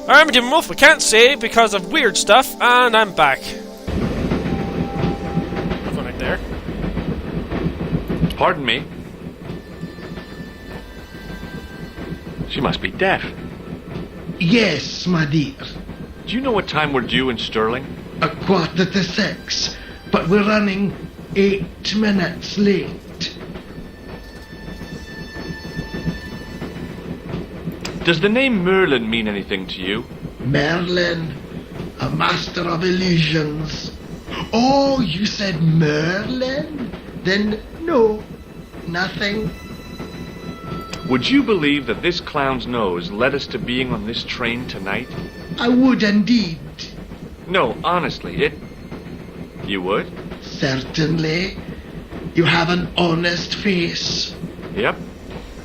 I'm Jim Wolf, I can't say because of weird stuff, and I'm back. I'm going right there. Pardon me. She must be deaf. Yes, my dear. Do you know what time we're due in Stirling? 6:15, but we're running 8 minutes late. Does the name Merlin mean anything to you? Merlin, a master of illusions. Oh, you said Merlin? Then no, nothing. Would you believe that this clown's nose led us to being on this train tonight? I would indeed. No, honestly, You would? Certainly. You have an honest face. Yep.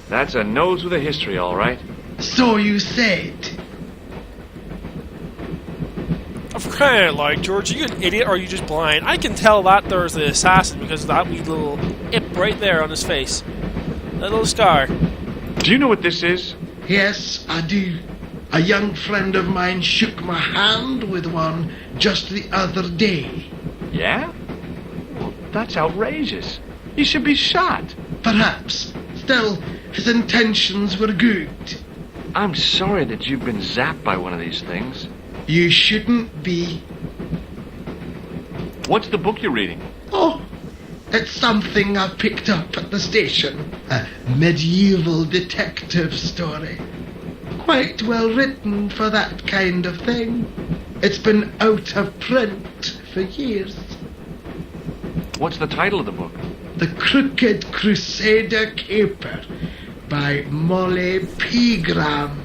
That's a nose with a history, all right. So you said. For crying out loud, George, are you an idiot or are you just blind? I can tell that there's the assassin because of that wee little ip right there on his face. That little scar. Do you know what this is? Yes, I do. A young friend of mine shook my hand with one just the other day. Yeah? Well, that's outrageous. He should be shot. Perhaps. Still, his intentions were good. I'm sorry that you've been zapped by one of these things. You shouldn't be. What's the book you're reading? Oh, it's something I picked up at the station. A medieval detective story. Quite well written for that kind of thing. It's been out of print for years. What's the title of the book? The Crooked Crusader Caper by Molly Pegram.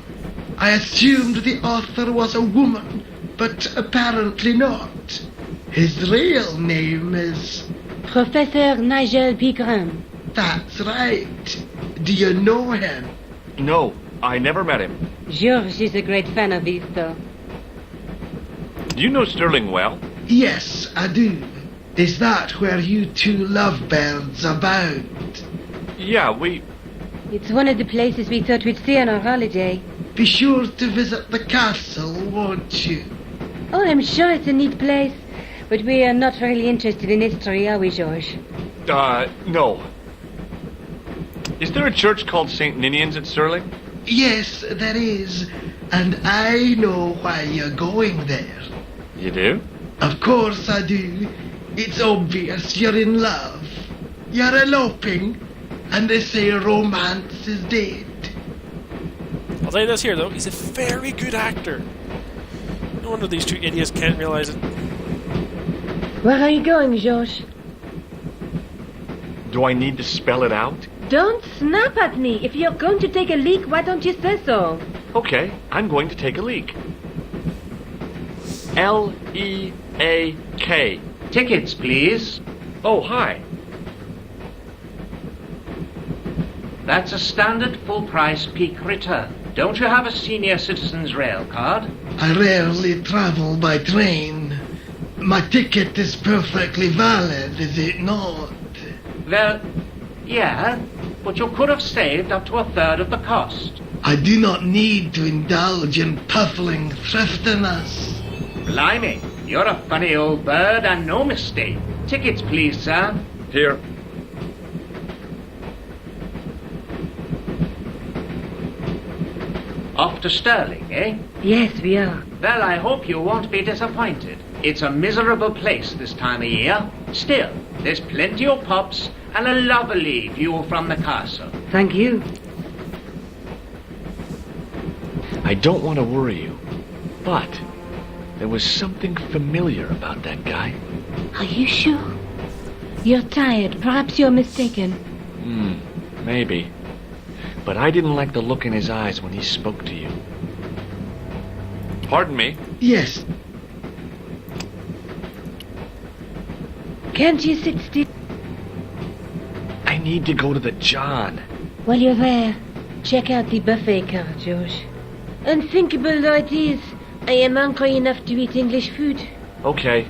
I assumed the author was a woman, but apparently not. His real name is... Professor Nigel Pegram. That's right. Do you know him? No, I never met him. George is a great fan of his, though. Do you know Stirling well? Yes, I do. Is that where you two lovebirds abound? Yeah, It's one of the places we thought we'd see on our holiday. Be sure to visit the castle, won't you? Oh, I'm sure it's a neat place. But we are not really interested in history, are we, George? No. Is there a church called St. Ninian's at Stirling? Yes, there is. And I know why you're going there. You do? Of course I do. It's obvious you're in love. You're eloping, and they say romance is dead. I'll tell you this here, though. He's a very good actor. No wonder these two idiots can't realize it. Where are you going, George? Do I need to spell it out? Don't snap at me. If you're going to take a leak, why don't you say so? Okay, I'm going to take a leak. L-E-A-K. Tickets, please. Oh, hi. That's a standard full-price peak return. Don't you have a senior citizen's rail card? I rarely travel by train. My ticket is perfectly valid, is it not? Well, yeah, but you could have saved up to a third of the cost. I do not need to indulge in puffling thriftiness. Blimey, you're a funny old bird and no mistake. Tickets, please, sir. Here. Off to Stirling, eh? Yes, we are. Well, I hope you won't be disappointed. It's a miserable place this time of year. Still, there's plenty of pubs and a lovely view from the castle. Thank you. I don't want to worry you, but there was something familiar about that guy. Are you sure? You're tired. Perhaps you're mistaken. Maybe. But I didn't like the look in his eyes when he spoke to you. Pardon me? Yes, Can't you sit still? I need to go to the John. While you're there, check out the buffet car, George. Unthinkable though it is, I am hungry enough to eat English food. Okay.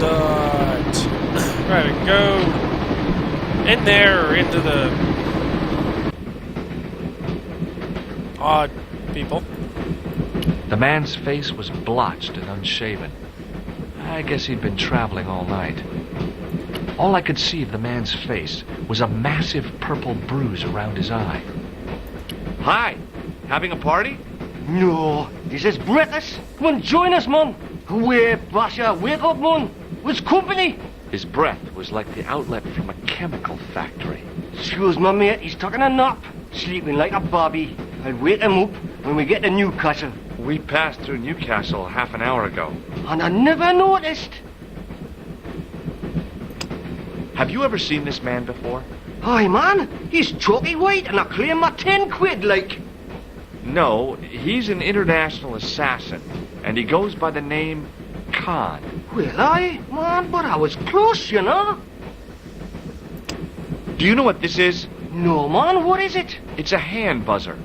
dot. Right, go in there into the odd people. The man's face was blotched and unshaven. I guess he'd been traveling all night. All I could see of the man's face was a massive purple bruise around his eye. Hi, having a party? No, this is breakfast. Come on, join us, man. Away, Basha, wake up, man. What's company? His breath was like the outlet from a chemical factory. Excuse my mate, he's taking a nap. Sleeping like a bobby. I'll wake him up when we get to Newcastle. We passed through Newcastle half an hour ago. And I never noticed. Have you ever seen this man before? Aye, man, he's chalky white and I claim my 10 quid, like. No, he's an international assassin, and he goes by the name Khan. Well, aye, man, but I was close, you know. Do you know what this is? No, man, what is it? It's a hand buzzer.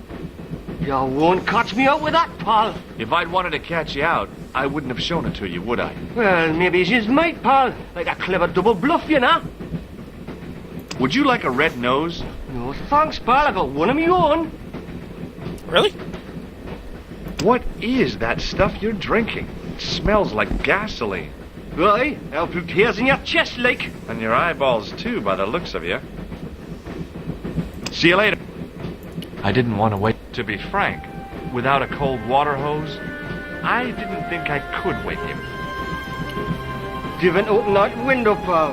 You won't catch me out with that, pal. If I'd wanted to catch you out, I wouldn't have shown it to you, would I? Well, maybe she's might, pal. Like a clever double bluff, you know. Would you like a red nose? No, thanks, pal. I got one of my own. Really? What is that stuff you're drinking? It smells like gasoline. Aye, I'll put hairs in your chest, like. And your eyeballs, too, by the looks of you. See you later. I didn't want to wait. To be frank, without a cold water hose, I didn't think I could wake him. Didn't open that window, pal.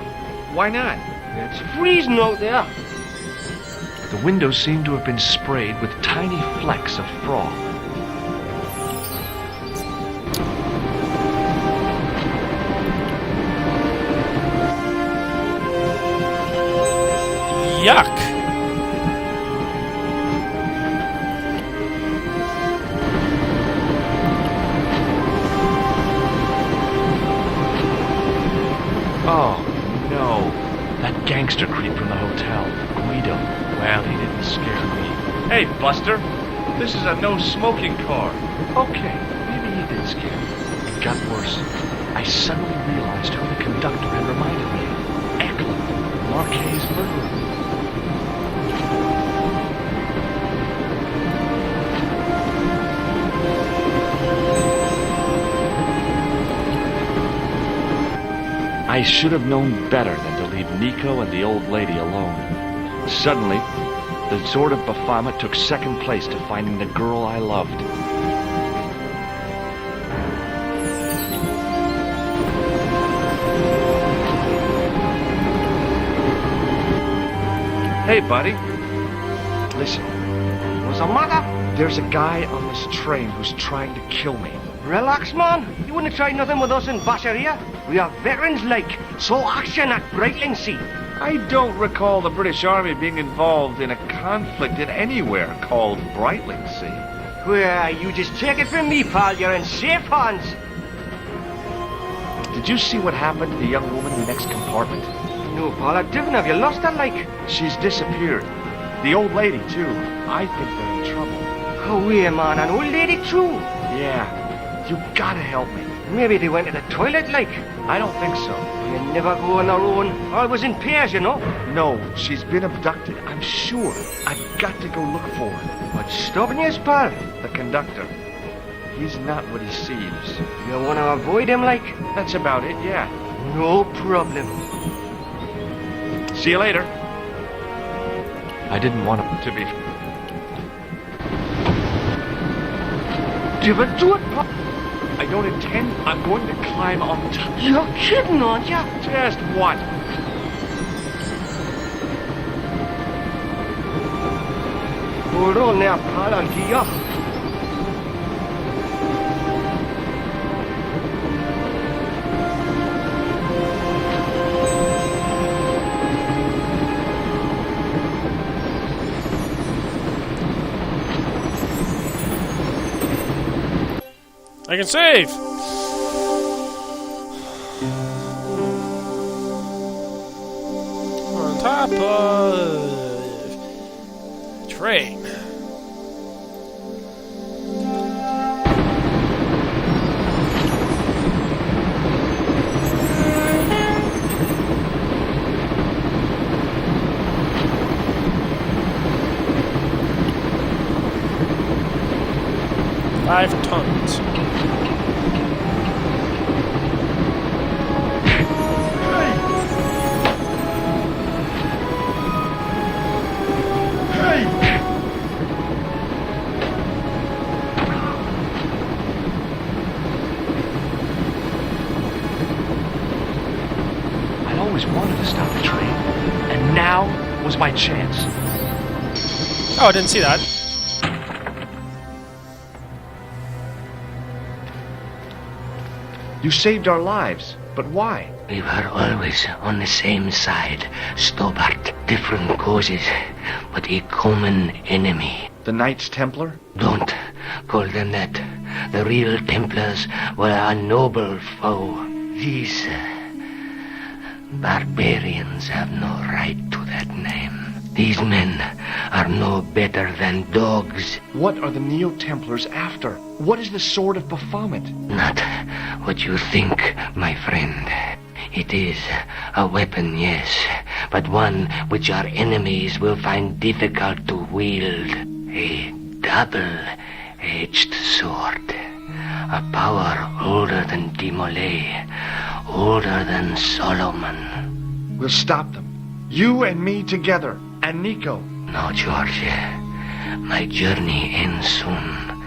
Why not? It's freezing out there. The window seemed to have been sprayed with tiny flecks of froth. Yuck! Oh, no. That gangster creep from the hotel, Guido. Well, he didn't scare me. Hey, Buster. This is a no-smoking car. Okay, maybe he did scare me. It got worse. I suddenly realized who the conductor had reminded me of. Eklund, Marquet's murderer. I should have known better than to leave Nico and the old lady alone. Suddenly, the sword of Baphomet took second place to finding the girl I loved. Hey, buddy. Listen, What's the matter? there's a guy on this train who's trying to kill me. Relax, man. You wouldn't try nothing with us in Basharia. We are veterans, like. So action at Brightlingsea. I don't recall the British Army being involved in a conflict in anywhere called Brightlingsea. Well, you just take it from me, pal. You're in safe hands. Did you see what happened to the young woman in the next compartment? No, pal, I didn't. Have you lost her, like? She's disappeared. The old lady, too. I think they're in trouble. Oh, yeah, man. An old lady, too. Yeah. You gotta help me. Maybe they went to the toilet, like. I don't think so. You never go on their own. Always in pairs, you know. No, she's been abducted. I'm sure. I've got to go look for her. What's stopping you, pal? The conductor. He's not what he seems. You want to avoid him, like? That's about it, yeah. No problem. See you later. I didn't want him to be... Give it to it, pal. I don't intend... I'm going to climb on top. You're kidding, aren't you? Just what? Hold on there, pal. I'll give you. I can save! On top of... train. 5 tons. I always wanted to stop the train, and now was my chance. Oh, I didn't see that. You saved our lives, but why? We were always on the same side, Stobart. Different causes, but a common enemy. The Knights Templar? Don't call them that. The real Templars were a noble foe. These barbarians have no right to that name. These men are no better than dogs. What are the Neo-Templars after? What is the Sword of Baphomet? Not what you think, my friend. It is a weapon, yes, but one which our enemies will find difficult to wield. A double-edged sword. A power older than Demolay, older than Solomon. We'll stop them. You and me together. And Nico. No, George. My journey ends soon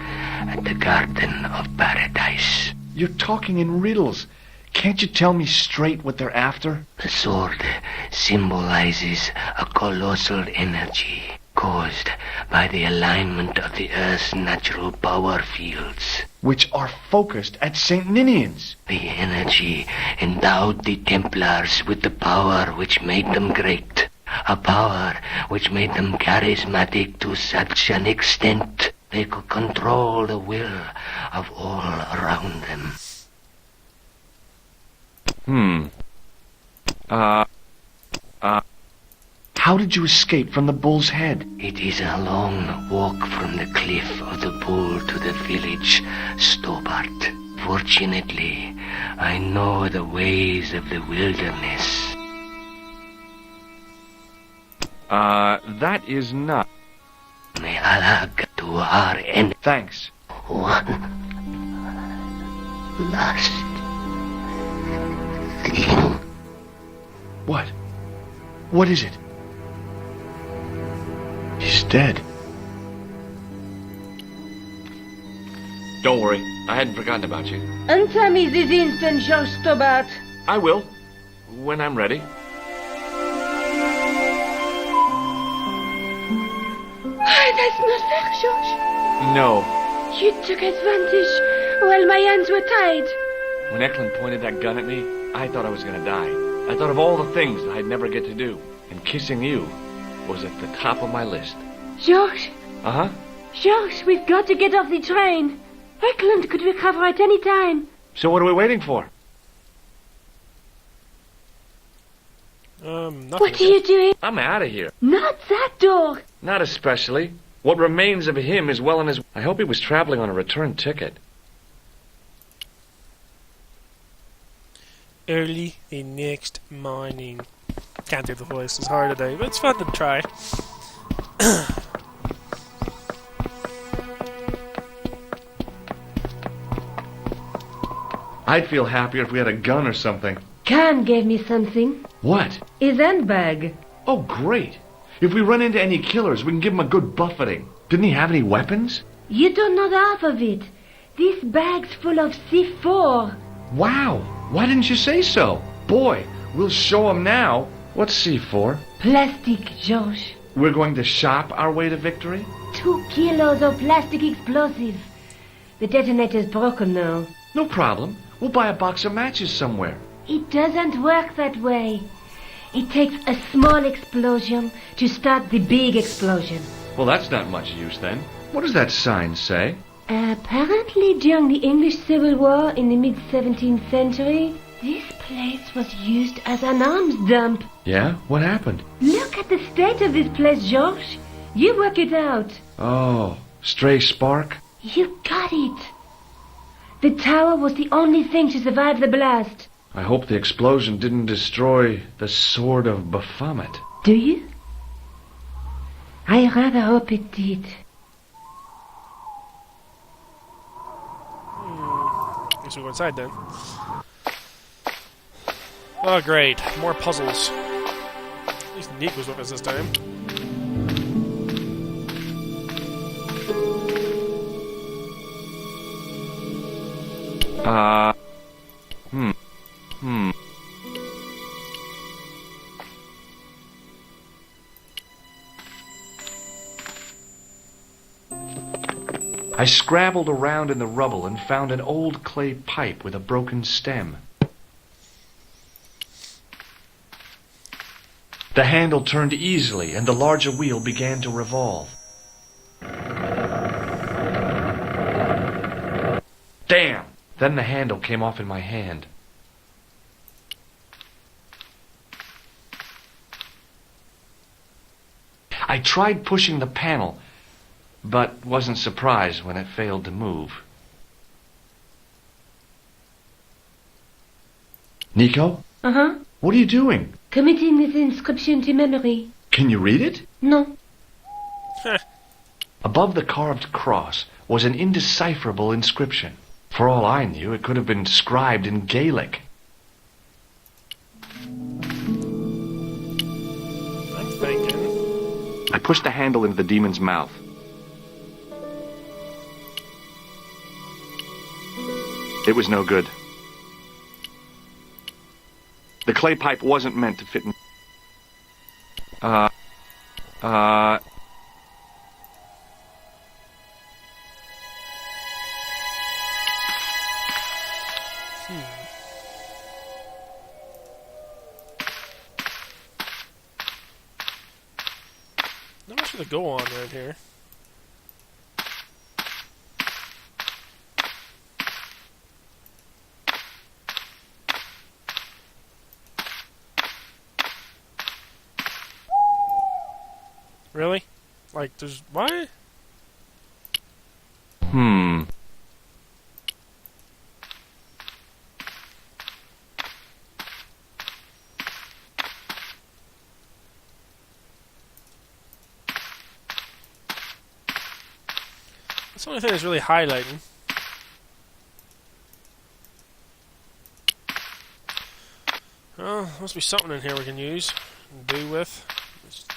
at the Garden of Paradise. You're talking in riddles. Can't you tell me straight what they're after? The sword symbolizes a colossal energy caused by the alignment of the Earth's natural power fields. Which are focused at St. Ninian's. The energy endowed the Templars with the power which made them great. A power which made them charismatic to such an extent they could control the will of all around them. How did you escape from the Bull's Head? It is a long walk from the cliff of the Bull to the village, Stobart. Fortunately, I know the ways of the wilderness. That is not. May Allah to our end. Thanks. One last thing. What? What is it? He's dead. Don't worry. I hadn't forgotten about you. Answer me this instant, George Stobart. I will. When I'm ready. That's not fair, George. No. You took advantage while my hands were tied. When Eklund pointed that gun at me, I thought I was going to die. I thought of all the things that I'd never get to do. And kissing you was at the top of my list. George. Uh-huh. George, we've got to get off the train. Eklund could recover at any time. So what are we waiting for? Nothing. What are you doing? I'm out of here. Not that door. Not especially. What remains of him is well in his... I hope he was traveling on a return ticket. Early the next morning. Can't do the voice, it's hard today, but it's fun to try. I'd feel happier if we had a gun or something. Khan gave me something. What? His handbag. Oh, great. If we run into any killers, we can give them a good buffeting. Didn't he have any weapons? You don't know the half of it. This bag's full of C4. Wow. Why didn't you say so? Boy, we'll show them now. What's C4? Plastic, George. We're going to shop our way to victory? 2 kilos of plastic explosive. The detonator's broken now. No problem. We'll buy a box of matches somewhere. It doesn't work that way. It takes a small explosion to start the big explosion. Well, that's not much use then. What does that sign say? Apparently, during the English Civil War in the mid-17th century, this place was used as an arms dump. Yeah? What happened? Look at the state of this place, George. You work it out. Oh, stray spark? You got it. The tower was the only thing to survive the blast. I hope the explosion didn't destroy the Sword of Baphomet. Do you? I rather hope it did. Guess we go inside then. Oh, great. More puzzles. At least Nick was with us this time. I scrabbled around in the rubble and found an old clay pipe with a broken stem. The handle turned easily and the larger wheel began to revolve. Damn! Then the handle came off in my hand. I tried pushing the panel, but wasn't surprised when it failed to move. Nico? Uh-huh. What are you doing? Committing this inscription to memory. Can you read it? No. Above the carved cross was an indecipherable inscription. For all I knew, it could have been scribed in Gaelic. I'm thinking. I pushed the handle into the demon's mouth. It was no good. The clay pipe wasn't meant to fit in. Not much to go on right here. Really? Like, there's... What? That's the only thing that's really highlighting. Well, there must be something in here we can use and do with.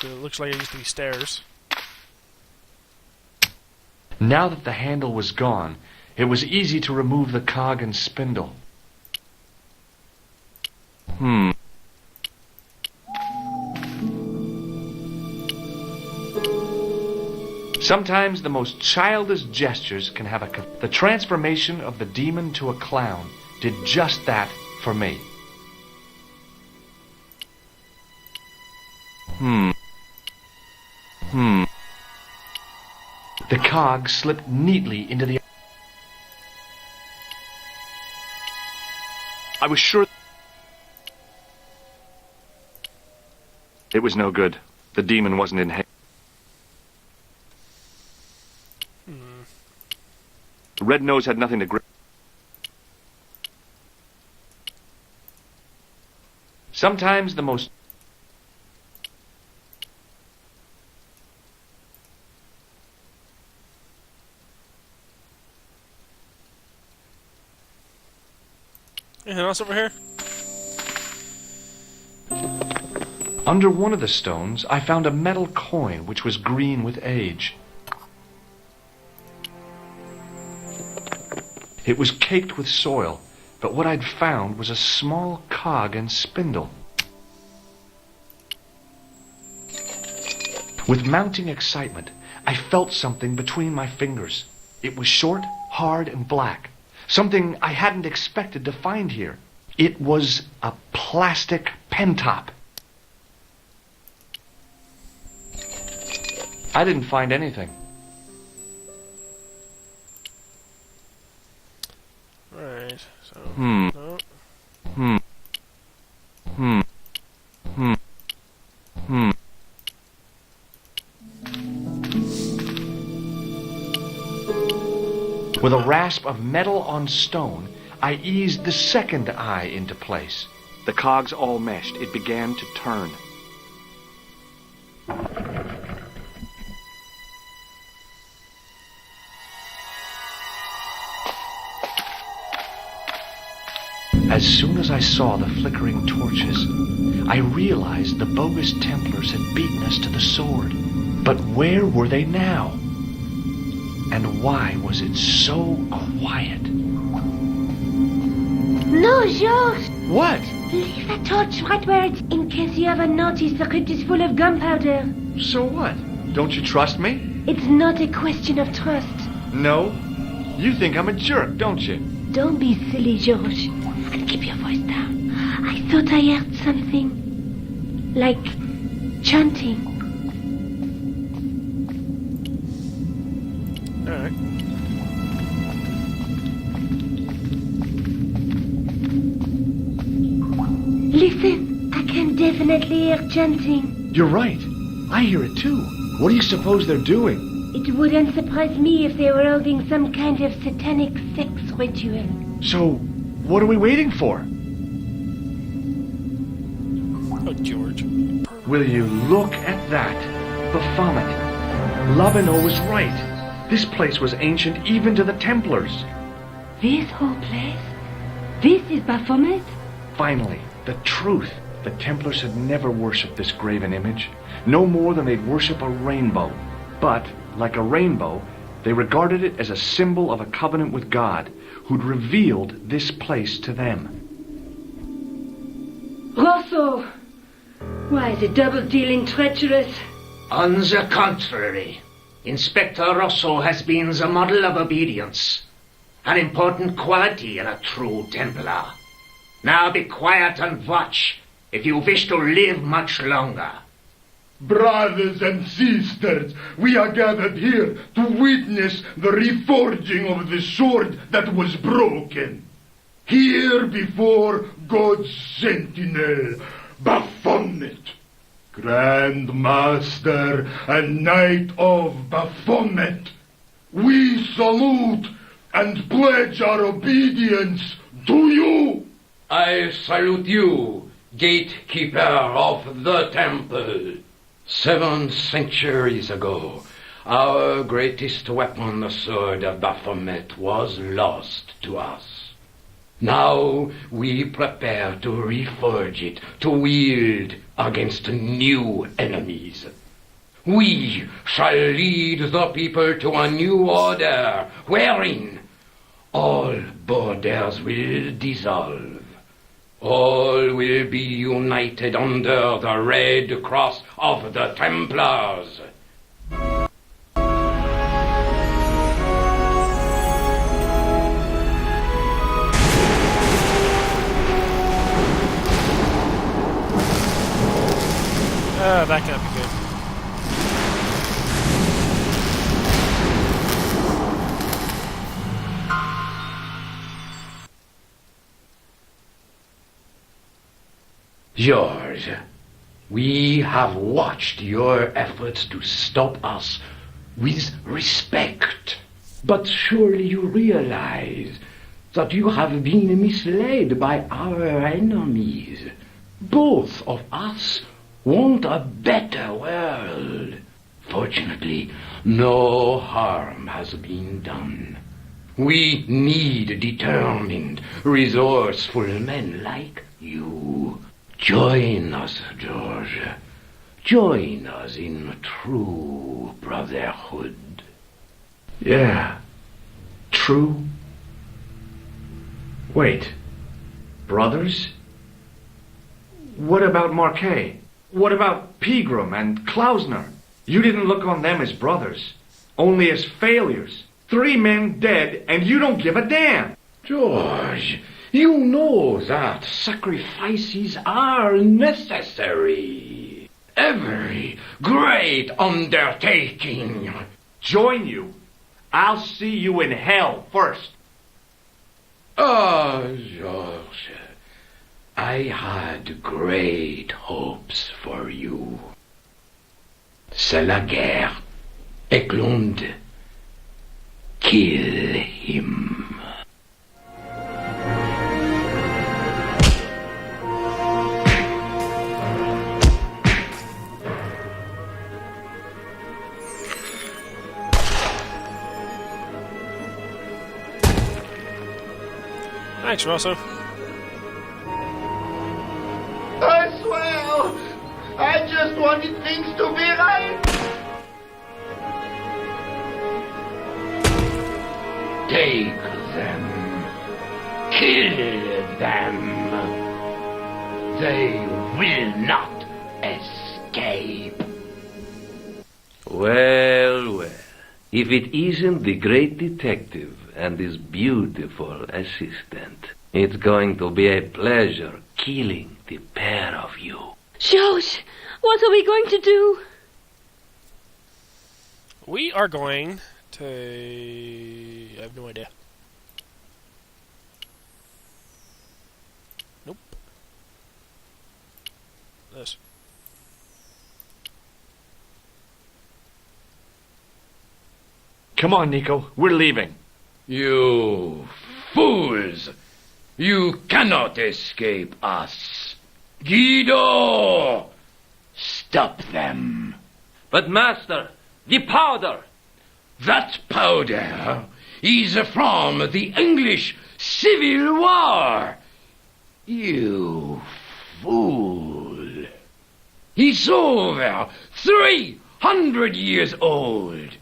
It looks like it used to be stairs. Now that the handle was gone, it was easy to remove the cog and spindle. Sometimes the most childish gestures can have the transformation of the demon to a clown did just that for me. The cog slipped neatly into the... I was sure... It was no good. The demon wasn't in... The red nose had nothing to grip. Sometimes the most... Anything else over here? Under one of the stones, I found a metal coin which was green with age. It was caked with soil, but what I'd found was a small cog and spindle. With mounting excitement, I felt something between my fingers. It was short, hard, and black. Something I hadn't expected to find here. It was a plastic pen top. I didn't find anything. Right, so... With a rasp of metal on stone, I eased the second eye into place. The cogs all meshed. It began to turn. As soon as I saw the flickering torches, I realized the bogus Templars had beaten us to the sword. But where were they now? And why was it so quiet? No, George! What? Leave a torch right where it's... In case you haven't noticed, the crypt is full of gunpowder. So what? Don't you trust me? It's not a question of trust. No? You think I'm a jerk, don't you? Don't be silly, George. And keep your voice down. I thought I heard something. Like chanting. Alright. Listen, I can definitely hear chanting. You're right. I hear it too. What do you suppose they're doing? It wouldn't surprise me if they were holding some kind of satanic sex ritual. So, what are we waiting for? Oh, George. Will you look at that? Baphomet. Lavino was right. This place was ancient even to the Templars. This whole place? This is Baphomet? Finally, the truth. The Templars had never worshipped this graven image, no more than they'd worship a rainbow. But, like a rainbow, they regarded it as a symbol of a covenant with God, who'd revealed this place to them. Rosso! Why, the double-dealing treacherous? On the contrary, Inspector Rosso has been the model of obedience, an important quality in a true Templar. Now be quiet and watch, if you wish to live much longer. Brothers and sisters, we are gathered here to witness the reforging of the sword that was broken. Here before God's sentinel, Baphomet, Grand Master and Knight of Baphomet, we salute and pledge our obedience to you. I salute you, gatekeeper of the temple. 7 centuries ago, our greatest weapon, the sword of Baphomet, was lost to us. Now we prepare to reforge it, to wield against new enemies. We shall lead the people to a new order, wherein all borders will dissolve. All will be united under the red cross of the Templars. That can't be good. George, we have watched your efforts to stop us with respect. But surely you realize that you have been misled by our enemies. Both of us want a better world. Fortunately, no harm has been done. We need determined, resourceful men like you. Join us, George. Join us in true brotherhood. Yeah. True. Wait. Brothers? What about Marquet? What about Pegram and Klausner? You didn't look on them as brothers, only as failures. 3 men dead, and you don't give a damn. George, you know that sacrifices are necessary. Every great undertaking. Join you. I'll see you in hell first. George, I had great hopes for you. C'est la guerre. Eklund, kill him. Thanks, Rosso. Take them. Kill them. They will not escape. Well, well. If it isn't the great detective and his beautiful assistant, it's going to be a pleasure killing the pair of you. George, what are we going to do? We are going to... I have no idea. Nope. This. Come on, Nico. We're leaving. You fools! You cannot escape us. Guido! Stop them. But, Master, the powder! That powder is from the English Civil War. You fool. It's over 300 years old.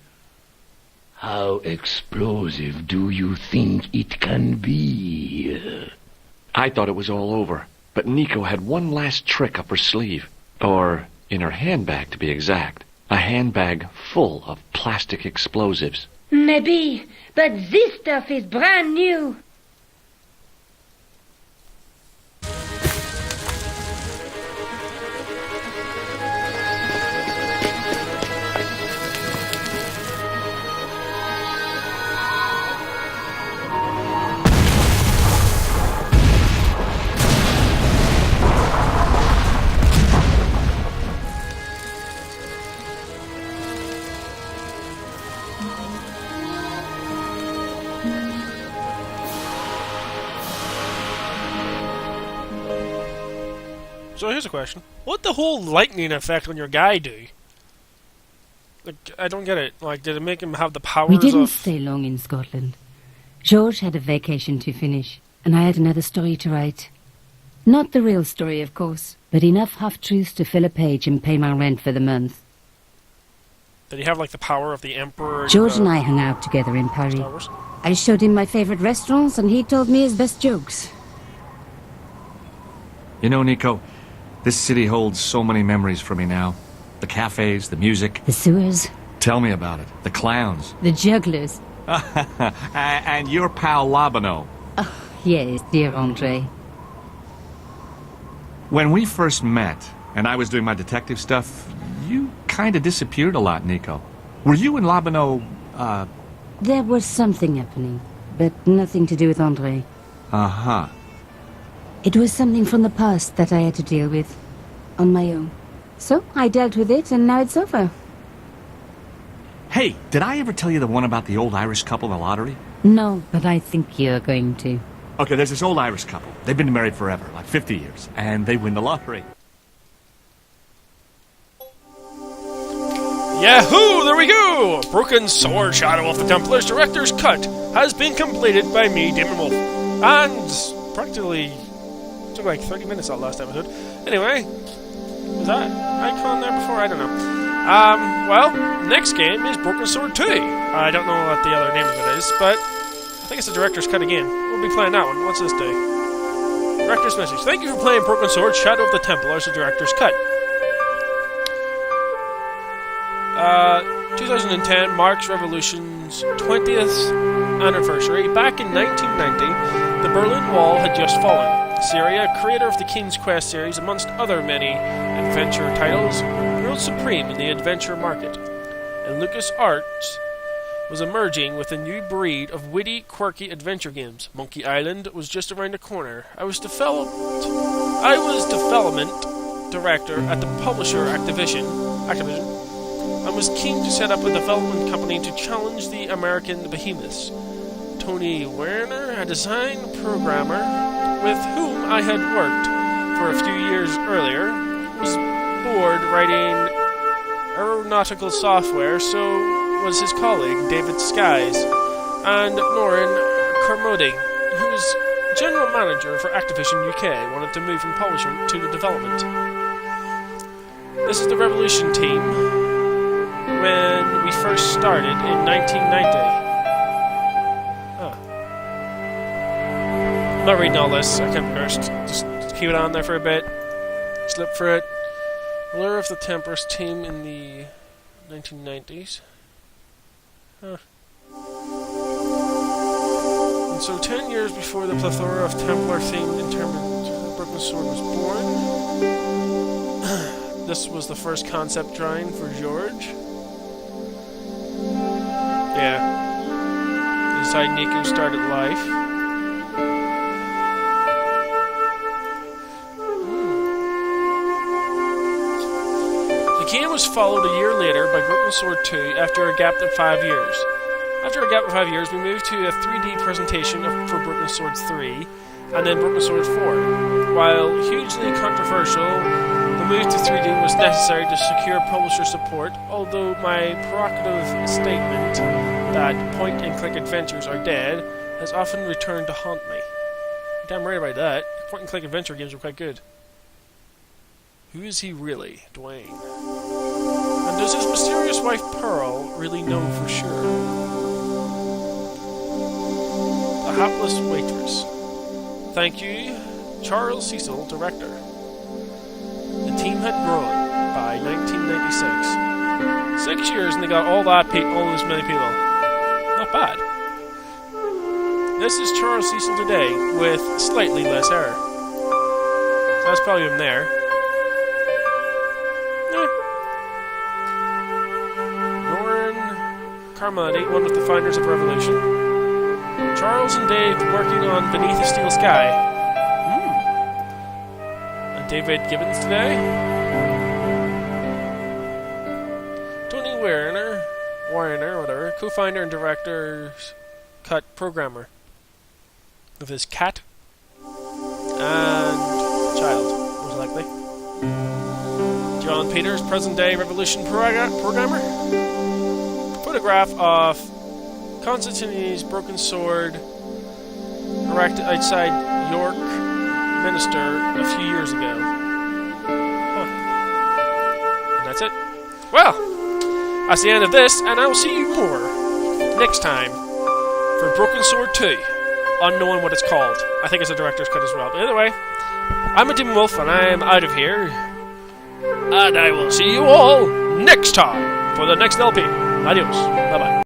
How explosive do you think it can be? I thought it was all over, but Nico had one last trick up her sleeve. Or in her handbag, to be exact. A handbag full of plastic explosives. Maybe, but this stuff is brand new. So here's a question. What the whole lightning effect on your guy do? Like, I don't get it. Like, did it make him have the powers We didn't of... stay long in Scotland. George had a vacation to finish, and I had another story to write. Not the real story, of course, but enough half-truths to fill a page and pay my rent for the month. Did he have, like, the power of the Emperor? George and I hung out together in Paris. Star Wars? I showed him my favorite restaurants, and he told me his best jokes. You know, Nico, this city holds so many memories for me now. The cafes, the music. The sewers. Tell me about it. The clowns. The jugglers. And your pal Labano. Yes, dear Andre. When we first met, and I was doing my detective stuff, you kind of disappeared a lot, Nico. Were you and Labano, There was something happening, but nothing to do with Andre. Uh-huh. It was something from the past that I had to deal with, on my own. So, I dealt with it, and now it's over. Hey, did I ever tell you the one about the old Irish couple in the lottery? No, but I think you're going to. Okay, there's this old Irish couple. They've been married forever, like 50 years, and they win the lottery. Yahoo! There we go! Broken Sword Shadow of the Templars Director's Cut has been completed by me, Damon Wolf. And practically took like 30 minutes that last episode. Anyway, was that icon there before? I don't know. Well, next game is Broken Sword 2. I don't know what the other name of it is, but I think it's the Director's Cut again. We'll be playing that one. What's this do? Director's Message. Thank you for playing Broken Sword Shadow of the Templars, the Director's Cut. 2010 marks Revolution's 20th anniversary. Back in 1990, the Berlin Wall had just fallen. Syria, creator of the King's Quest series, amongst other many adventure titles, ruled supreme in the adventure market. And LucasArts was emerging with a new breed of witty, quirky adventure games. Monkey Island was just around the corner. I was development director at the publisher Activision, and was keen to set up a development company to challenge the American behemoths. Tony Werner, a design programmer with whom I had worked for a few years earlier, was bored writing aeronautical software, so was his colleague David Skies, and Norin Kermode, who was general manager for Activision UK, wanted to move from publisher to the development. This is the Revolution team when we first started in 1990. I'm not reading all this. I can't be cursed. Just keep it on there for a bit. Slip for it. Ruler of the Templars team in the 1990s. Huh. And so 10 years before the plethora of Templar-themed interment, the Broken Sword was born. This was the first concept drawing for George. Yeah. This is how Nico started life. The game was followed a year later by Broken Sword 2 after a gap of 5 years. After a gap of 5 years, we moved to a 3D presentation for Broken Sword 3, and then Broken Sword 4. While hugely controversial, the move to 3D was necessary to secure publisher support, although my provocative statement that point-and-click adventures are dead has often returned to haunt me. I'm damn right about that. Point-and-click adventure games are quite good. Who is he really, Dwayne? And does his mysterious wife Pearl really know for sure? The Hapless Waitress. Thank you, Charles Cecil, director. The team had grown by 1996. 6 years and they got all those many people. Not bad. This is Charles Cecil today with slightly less error. That's probably him there. Carmody, one of the founders of Revolution. Charles and Dave working on Beneath a Steel Sky. And David Gibbons today. Tony Warner, whatever, co-founder and director, cut programmer of his cat and child, most likely. John Peters, present-day Revolution programmer. Photograph of Constantine's broken sword erected outside York Minster a few years ago. Huh. And that's it. Well, that's the end of this, and I will see you more next time for Broken Sword 2. Unknown what it's called. I think it's a director's cut as well. But either way, I'm a Demon Wolf, and I am out of here. And I will see you all next time for the next LP. Adios. Bye-bye.